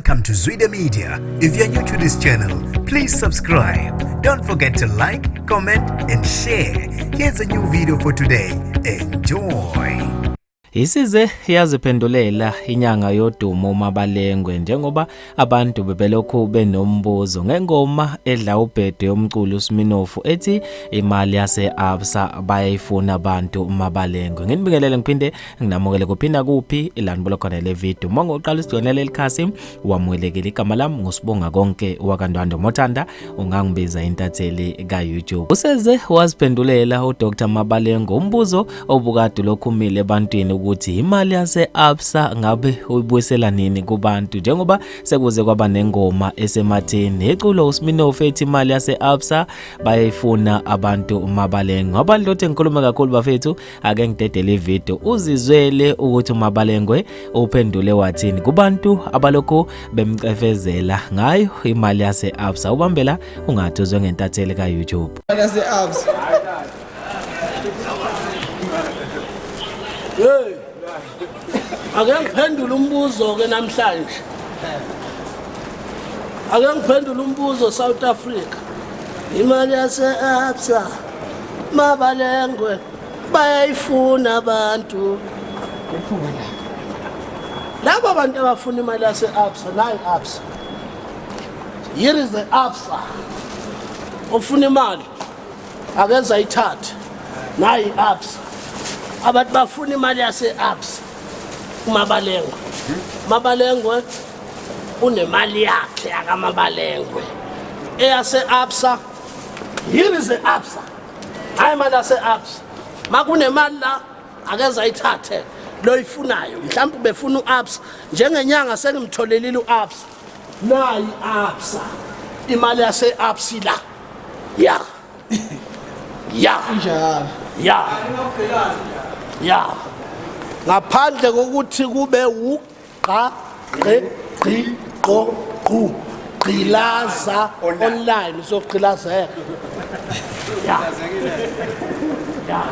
Welcome to Zwida Media. If you're new to this channel, please subscribe. Don't forget to like, comment and share. Here's a new video for today. Enjoy. Isize yaziphendulela inyanga yodumo UMABALENGWE njengoba abantu bebelokhu benombuzo ngengoma edla ubhede yomculo uSminofu ethi imali yase ABSA bayayifuna abantu UMABALENGWE. Nginibingelele ngiphinde nginamukele kuphinda kuphi ilandibolo khona le video. Uma ngoqala isidonela lelikhasi wamukelekile igama lami ngusibonga konke wakandwando Mothanda ungangibiza intatheli ka YouTube. Useze waziphendulela uDr MABALENGWE umbuzo obukade lokhumile ebantwini ukuthi imali yase ABSA ngabe uyibuyisela nini kubantu njengoba sekuze kwaba nengoma esematheni eculo uSminofu ethi imali yase ABSA bayayifuna abantu UMABALENGWE. Abantu lothi ngikhuluma kakhulu bafethu ake ngidedele ivideo uzizwele ukuthi UMABALENGWE uphendule wathini kubantu abalokho bemcefezela ngayo imali yase ABSA. Ubambela ungathuzwe ngentatheli ka YouTube. Imali yase ABSA. Ake ngiphendule umbuzo ke namhlanje. Ake ngiphendule umbuzo South Africa. Imali yase ABSA MABALENGWE bayayifuna abantu. Labo bantu abafuna imali yase ABSA nayi ABSA. Here is the ABSA. Ufuna imali akenza ithathe. Nayi ABSA. Abantu bafuna imali yase ABSA. UMABALENGWE. MABALENGWE unemali yakhe akaMABALENGWE. Eyase ABSA. Here is the ABSA. Hayi imali yase ABSA. Makunemali la akenza ithathe lo ifunayo. Mhlawumbe befuna uABSA njengenyanga sengimtholelile uABSA. Nayi ABSA. Imali yase ABSA la. Ya. Ya. Njalo. Ya. Ya. Ngaphandle kokuthi kube uqa gqi qo qu qilaza online soqilazeka. Ya. Ya.